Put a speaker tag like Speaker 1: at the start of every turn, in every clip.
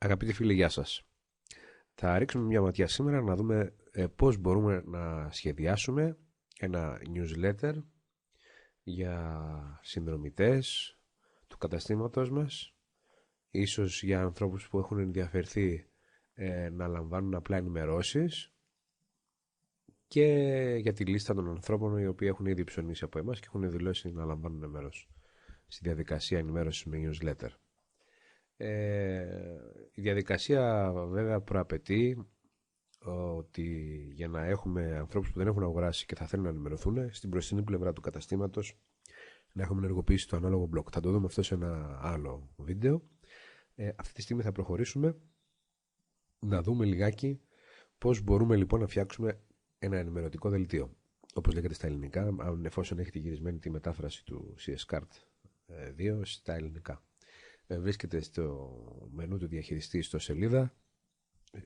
Speaker 1: Αγαπητοί φίλοι, γεια σας. Θα ρίξουμε μια ματιά σήμερα να δούμε πώς μπορούμε να σχεδιάσουμε ένα newsletter για συνδρομητές του καταστήματος μας, ίσως για ανθρώπους που έχουν ενδιαφερθεί να λαμβάνουν απλά ενημερώσεις, και για τη λίστα των ανθρώπων οι οποίοι έχουν ήδη ψωνίσει από εμάς και έχουν δηλώσει να λαμβάνουν μέρος στη διαδικασία ενημέρωσης με newsletter. Η διαδικασία βέβαια προαπαιτεί ότι για να έχουμε ανθρώπους που δεν έχουν αγοράσει και θα θέλουν να ενημερωθούν, στην μπροστινή πλευρά του καταστήματος να έχουμε ενεργοποιήσει το ανάλογο blog. Θα το δούμε αυτό σε ένα άλλο βίντεο. Αυτή τη στιγμή θα προχωρήσουμε να δούμε λιγάκι πώς μπορούμε λοιπόν να φτιάξουμε ένα ενημερωτικό δελτίο, όπως λέγεται στα ελληνικά, εφόσον έχετε γυρισμένη τη μετάφραση του CS-Card 2 στα ελληνικά. Βρίσκεται στο μενού του διαχειριστή στο σελίδα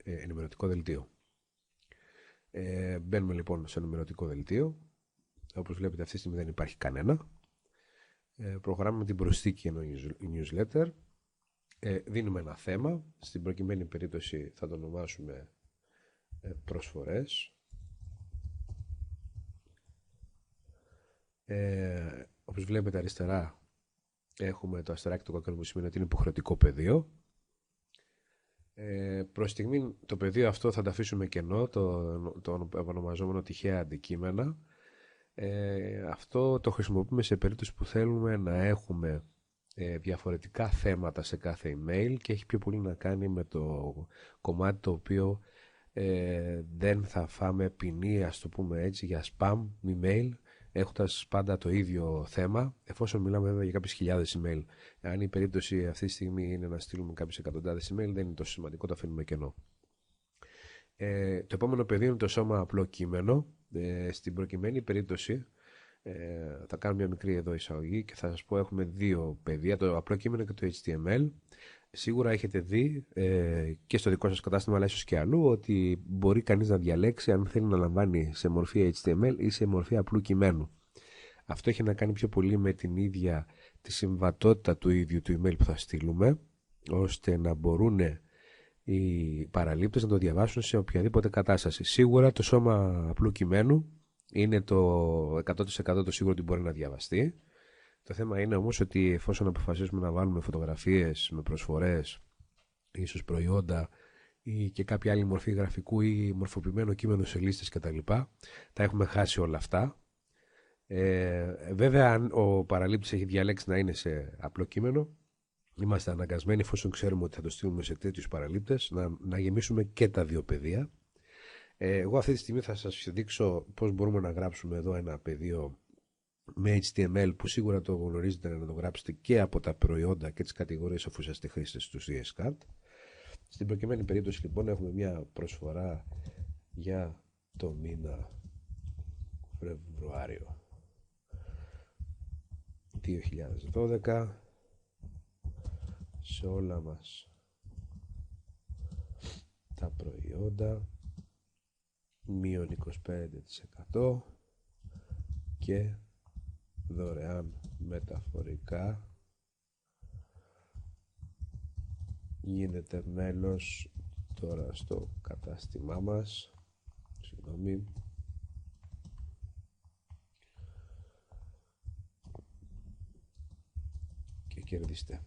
Speaker 1: ενημερωτικό δελτίο. Μπαίνουμε λοιπόν στο ενημερωτικό δελτίο. Όπως βλέπετε αυτή τη στιγμή δεν υπάρχει κανένα. Προχωράμε με την προσθήκη ενός newsletter. Δίνουμε ένα θέμα. Στην προκειμένη περίπτωση θα το ονομάσουμε προσφορές. Όπως βλέπετε αριστερά έχουμε το αστεράκι του κόκκινο που σημαίνει ότι είναι υποχρεωτικό πεδίο. Προς στιγμή το πεδίο αυτό θα το αφήσουμε κενό, το ονομαζόμενο τυχαία αντικείμενα. Αυτό το χρησιμοποιούμε σε περίπτωση που θέλουμε να έχουμε διαφορετικά θέματα σε κάθε email και έχει πιο πολύ να κάνει με το κομμάτι το οποίο δεν θα φάμε ποινή, ας το πούμε έτσι, για spam email, έχοντας πάντα το ίδιο θέμα, εφόσον μιλάμε βέβαια για κάποιες χιλιάδες email. Αν η περίπτωση αυτή τη στιγμή είναι να στείλουμε κάποιες εκατοντάδες email, δεν είναι τόσο σημαντικό, το αφήνουμε κενό. Το επόμενο πεδίο είναι το σώμα απλό κείμενο. Στην προκειμένη περίπτωση θα κάνω μια μικρή εδώ εισαγωγή και θα σας πω έχουμε δύο πεδία, το απλό κείμενο και το HTML. Σίγουρα έχετε δει και στο δικό σας κατάστημα, αλλά ίσως και αλλού, ότι μπορεί κανείς να διαλέξει αν θέλει να λαμβάνει σε μορφή HTML ή σε μορφή απλού κειμένου. Αυτό έχει να κάνει πιο πολύ με την ίδια τη συμβατότητα του ίδιου του email που θα στείλουμε, ώστε να μπορούν οι παραλήπτες να το διαβάσουν σε οποιαδήποτε κατάσταση. Σίγουρα το σώμα απλού κειμένου είναι το 100% το σίγουρο ότι μπορεί να διαβαστεί. Το θέμα είναι όμως ότι εφόσον αποφασίσουμε να βάλουμε φωτογραφίες με προσφορές, ίσως προϊόντα ή και κάποια άλλη μορφή γραφικού ή μορφοποιημένο κείμενο σε λίστες κτλ., τα έχουμε χάσει όλα αυτά. Βέβαια, αν ο παραλήπτης έχει διαλέξει να είναι σε απλό κείμενο, είμαστε αναγκασμένοι, εφόσον ξέρουμε ότι θα το στείλουμε σε τέτοιους παραλήπτες, να γεμίσουμε και τα δύο πεδία. Εγώ αυτή τη στιγμή θα σας δείξω πώς μπορούμε να γράψουμε εδώ ένα πεδίο με HTML που σίγουρα το γνωρίζετε, να το γράψετε και από τα προϊόντα και τις κατηγορίες αφού είσαστε χρήστες του CS-Card. Στην προκειμένη περίπτωση λοιπόν έχουμε μια προσφορά για το μήνα Φεβρουάριο 2012 σε όλα μας τα προϊόντα, μείον 25% και δωρεάν μεταφορικά. Γίνετε μέλος τώρα στο κατάστημά μας. Συγγνώμη. Και κερδίστε.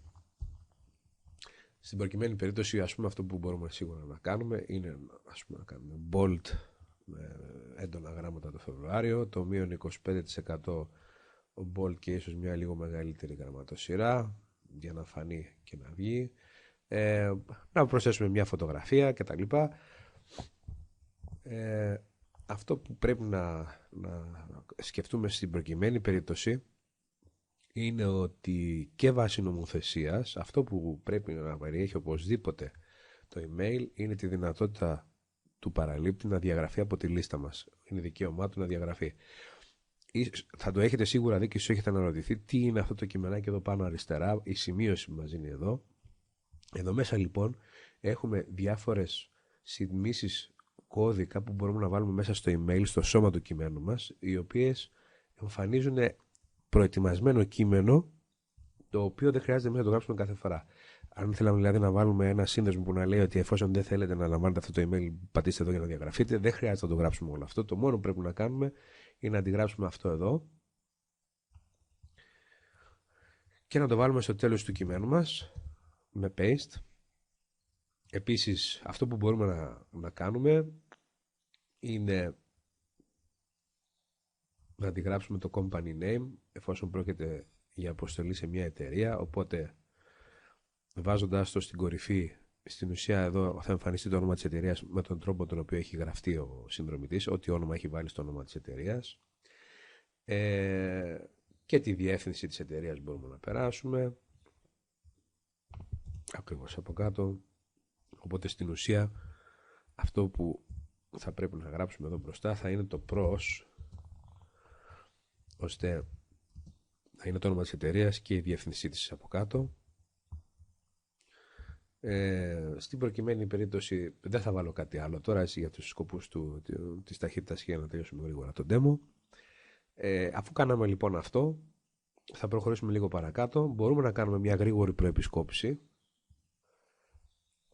Speaker 1: Στην προκειμένη περίπτωση, ας πούμε, αυτό που μπορούμε σίγουρα να κάνουμε είναι να κάνουμε bold με έντονα γράμματα το Φεβρουάριο, το μείον 25% bold και ίσως μια λίγο μεγαλύτερη γραμματοσυρά για να φανεί και να βγει, να προσθέσουμε μια φωτογραφία κτλ. Αυτό που πρέπει να σκεφτούμε στην προκειμένη περίπτωση είναι ότι και βάσει νομοθεσίας αυτό που πρέπει να περιέχει οπωσδήποτε το email είναι τη δυνατότητα του παραλήπτη να διαγραφεί από τη λίστα μας. Είναι δικαίωμά του να διαγραφεί. Θα το έχετε σίγουρα δει και ίσως έχετε αναρωτηθεί τι είναι αυτό το κειμενάκι εδώ πάνω αριστερά, η σημείωση που μας δίνει εδώ. Εδώ μέσα λοιπόν έχουμε διάφορες συνδυμίσεις κώδικα που μπορούμε να βάλουμε μέσα στο email, στο σώμα του κειμένου μας, οι οποίες εμφανίζουν προετοιμασμένο κείμενο, το οποίο δεν χρειάζεται εμείς να το γράψουμε κάθε φορά. Αν θέλαμε δηλαδή να βάλουμε ένα σύνδεσμο που να λέει ότι εφόσον δεν θέλετε να λαμβάνετε αυτό το email, πατήστε εδώ για να διαγραφείτε, δεν χρειάζεται να το γράψουμε όλο αυτό. Το μόνο που πρέπει να κάνουμε είναι να αντιγράψουμε αυτό εδώ και να το βάλουμε στο τέλος του κειμένου μας με paste. Επίσης, αυτό που μπορούμε να κάνουμε είναι να αντιγράψουμε το company name εφόσον πρόκειται για αποστολή σε μια εταιρεία, οπότε βάζοντας το στην κορυφή, στην ουσία εδώ θα εμφανιστεί το όνομα της εταιρείας με τον τρόπο τον οποίο έχει γραφτεί ο συνδρομητής, ό,τι όνομα έχει βάλει στο όνομα της εταιρείας, και τη διεύθυνση της εταιρείας μπορούμε να περάσουμε ακριβώς από κάτω. Οπότε στην ουσία αυτό που θα πρέπει να γράψουμε εδώ μπροστά θα είναι το προς, ώστε να είναι το όνομα της εταιρείας και η διεύθυνσή της από κάτω. Στην προκειμένη περίπτωση δεν θα βάλω κάτι άλλο τώρα, έτσι, για τους σκοπούς της ταχύτητας και για να τελειώσουμε γρήγορα το demo. Αφού κάναμε λοιπόν αυτό, θα προχωρήσουμε λίγο παρακάτω. Μπορούμε να κάνουμε μια γρήγορη προεπισκόπηση.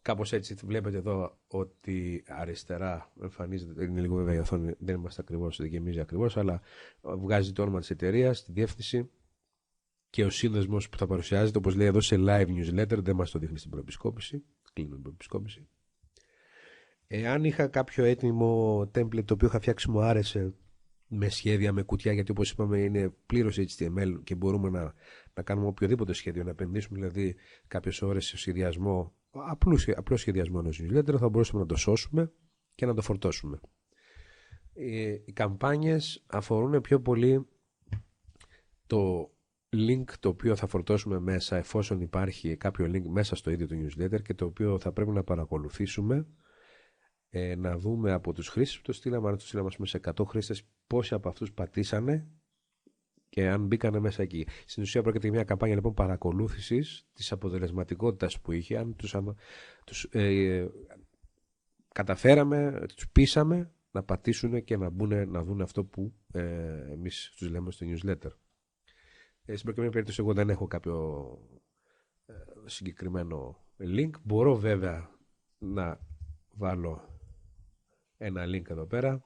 Speaker 1: Κάπως έτσι βλέπετε εδώ ότι αριστερά εμφανίζεται, είναι λίγο βέβαια η οθόνη, δεν είμαστε ακριβώς, δεν γεμίζει ακριβώς, αλλά βγάζει το όνομα της εταιρείας, τη διεύθυνση και ο σύνδεσμος που θα παρουσιάζεται, όπως λέει εδώ σε live newsletter, δεν μας το δείχνει στην προεπισκόπηση. Κλείνω την προεπισκόπηση. Αν είχα κάποιο έτοιμο template το οποίο είχα φτιάξει, μου άρεσε, με σχέδια, με κουτιά, γιατί όπως είπαμε είναι πλήρως HTML και μπορούμε να κάνουμε οποιοδήποτε σχέδιο, να επενδύσουμε δηλαδή κάποιες ώρες σε σχεδιασμό, απλό σχεδιασμό ενός newsletter, θα μπορούσαμε να το σώσουμε και να το φορτώσουμε. Οι καμπάνιες αφορούν πιο πολύ το link το οποίο θα φορτώσουμε μέσα, εφόσον υπάρχει κάποιο link μέσα στο ίδιο το newsletter και το οποίο θα πρέπει να παρακολουθήσουμε, να δούμε από τους χρήστες που το στείλαμε, αν το στείλαμε σε 100 χρήστες, πόσοι από αυτούς πατήσανε και αν μπήκανε μέσα εκεί. Στην ουσία πρόκειται για μια καμπάνια λοιπόν παρακολούθησης της αποτελεσματικότητας που είχε, αν τους καταφέραμε, τους πείσαμε να πατήσουν και να μπουν να δουν αυτό που εμείς τους λέμε στο newsletter. Στην προκειμένη περίπτωση εγώ δεν έχω κάποιο συγκεκριμένο link. Μπορώ βέβαια να βάλω ένα link εδώ πέρα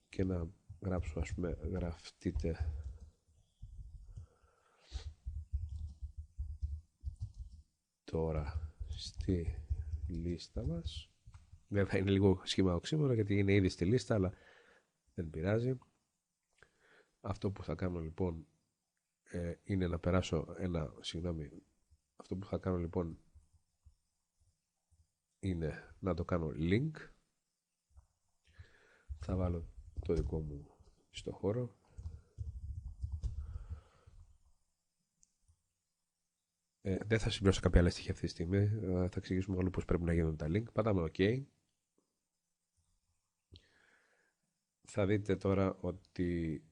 Speaker 1: και να γράψω, ας πούμε, γραφτείτε τώρα στη λίστα μας. Βέβαια είναι λίγο σχήμα οξύμορο γιατί είναι ήδη στη λίστα, αλλά δεν πειράζει. Αυτό που θα κάνω λοιπόν είναι να περάσω αυτό που θα κάνω λοιπόν είναι να το κάνω link. Θα βάλω το δικό μου στο χώρο. Δεν θα συμπληρώσω κάποια άλλα στοιχεία αυτή τη στιγμή. Θα εξηγήσουμε όλο πώς πρέπει να γίνουν τα link. Πατάμε OK. Θα δείτε τώρα ότι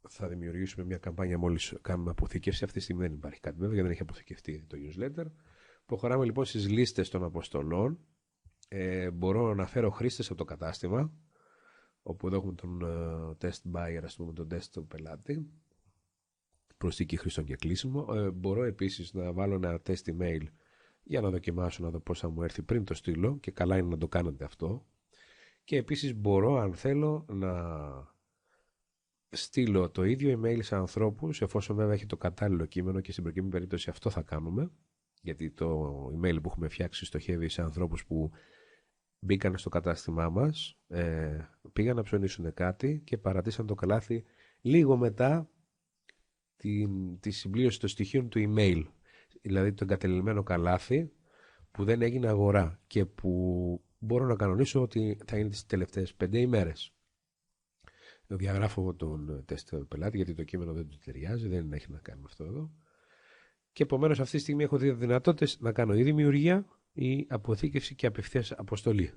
Speaker 1: θα δημιουργήσουμε μια καμπάνια μόλις κάνουμε αποθήκευση. Αυτή τη στιγμή δεν υπάρχει κάτι βέβαια, γιατί δεν έχει αποθηκευτεί το newsletter. Προχωράμε λοιπόν στις λίστες των αποστολών. Μπορώ να αναφέρω χρήστες από το κατάστημα, όπου εδώ έχουμε τον test buyer, ας πούμε, τον test του πελάτη, προσθήκη χρηστών και κλείσιμο. Μπορώ επίσης να βάλω ένα test email για να δοκιμάσω, να δω πώς θα μου έρθει πριν το στείλω, και καλά είναι να το κάνετε αυτό. Και επίσης μπορώ, αν θέλω, να στείλω το ίδιο email σε ανθρώπους, εφόσον βέβαια έχει το κατάλληλο κείμενο, και στην προκειμένη περίπτωση αυτό θα κάνουμε, γιατί το email που έχουμε φτιάξει στοχεύει σε ανθρώπους που μπήκαν στο κατάστημά μας, πήγαν να ψωνίσουν κάτι και παρατήσαν το καλάθι λίγο μετά τη συμπλήρωση των στοιχείων του email, δηλαδή το εγκατελειμμένο καλάθι που δεν έγινε αγορά και που μπορώ να κανονίσω ότι θα είναι τις τελευταίες 5 ημέρες. Διαγράφω τον τεστ πελάτη γιατί το κείμενο δεν του ταιριάζει, δεν έχει να κάνει με αυτό εδώ. Και επομένως αυτή τη στιγμή έχω δύο δυνατότητες να κάνω ή δημιουργία ή αποθήκευση και απευθείας αποστολή.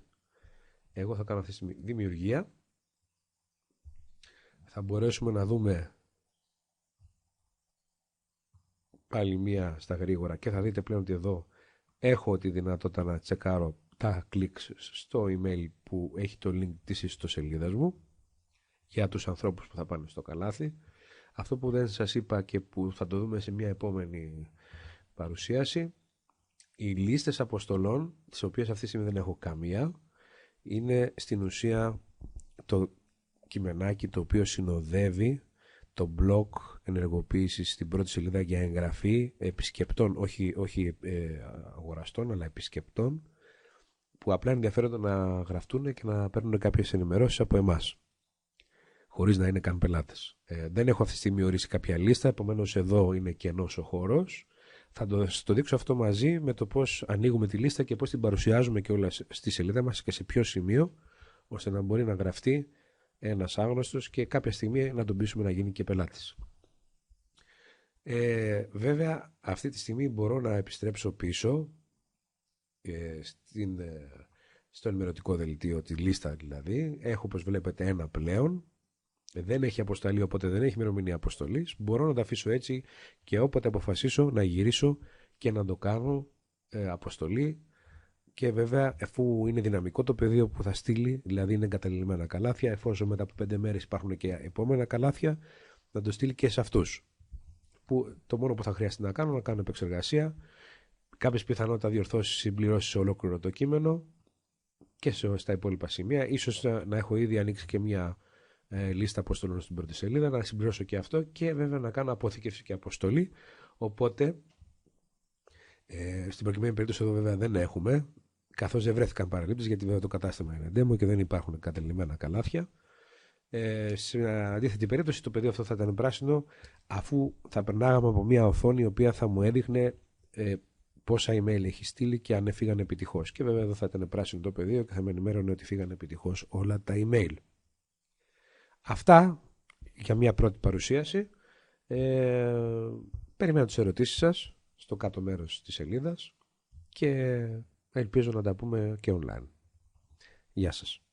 Speaker 1: Εγώ θα κάνω αυτή τη στιγμή δημιουργία. Θα μπορέσουμε να δούμε πάλι μία στα γρήγορα και θα δείτε πλέον ότι εδώ έχω τη δυνατότητα να τσεκάρω τα κλικς στο email που έχει το link της ιστοσελίδας μου για τους ανθρώπους που θα πάνε στο καλάθι. Αυτό που δεν σας είπα και που θα το δούμε σε μια επόμενη παρουσίαση, οι λίστες αποστολών, τις οποίες αυτή τη στιγμή δεν έχω καμία, είναι στην ουσία το κειμενάκι το οποίο συνοδεύει το blog ενεργοποίησης στην πρώτη σελίδα για εγγραφή επισκεπτών, όχι αγοραστών, αλλά επισκεπτών, που απλά ενδιαφέρονται να γραφτούν και να παίρνουν κάποιες ενημερώσεις από εμάς, χωρίς να είναι καν πελάτες. Δεν έχω αυτή τη στιγμή ορίσει κάποια λίστα, επομένως εδώ είναι κενός ο χώρος. Θα το δείξω αυτό μαζί με το πώς ανοίγουμε τη λίστα και πώς την παρουσιάζουμε και όλα στη σελίδα μας και σε ποιο σημείο, ώστε να μπορεί να γραφτεί ένας άγνωστος και κάποια στιγμή να τον πείσουμε να γίνει και πελάτης. Βέβαια, αυτή τη στιγμή μπορώ να επιστρέψω πίσω στο ενημερωτικό δελτίο, τη λίστα δηλαδή. Έχω, όπως βλέπετε, ένα πλέον. Δεν έχει αποσταλεί, οπότε δεν έχει ημερομηνία αποστολής. Μπορώ να τα αφήσω έτσι και όποτε αποφασίσω να γυρίσω και να το κάνω αποστολή. Και βέβαια, αφού είναι δυναμικό το πεδίο που θα στείλει, δηλαδή είναι εγκαταλειμμένα καλάθια, εφόσον μετά από 5 μέρες υπάρχουν και επόμενα καλάθια, να το στείλει και σε αυτούς. Που το μόνο που θα χρειαστεί να κάνω επεξεργασία, κάποιες πιθανότητα διορθώσεις, συμπληρώσεις σε ολόκληρο το κείμενο και στα υπόλοιπα σημεία. Ίσως να έχω ήδη ανοίξει και μια λίστα αποστολών στην πρώτη σελίδα, να συμπληρώσω και αυτό και βέβαια να κάνω αποθήκευση και αποστολή. Οπότε, στην προκειμένη περίπτωση εδώ βέβαια δεν έχουμε, καθώς δεν βρέθηκαν παραλήψεις, γιατί βέβαια το κατάστημα είναι demo και δεν υπάρχουν κατελημμένα καλάθια. Σε αντίθετη περίπτωση το πεδίο αυτό θα ήταν πράσινο, αφού θα περνάγαμε από μια οθόνη η οποία θα μου έδειχνε πόσα email έχει στείλει και αν έφυγαν επιτυχώς. Και βέβαια εδώ θα ήταν πράσινο το πεδίο και θα με ενημέρωνε ότι φύγαν επιτυχώς όλα τα email. Αυτά για μια πρώτη παρουσίαση. Περιμένω τις ερωτήσεις σας στο κάτω μέρος της σελίδας και ελπίζω να τα πούμε και online. Γεια σας.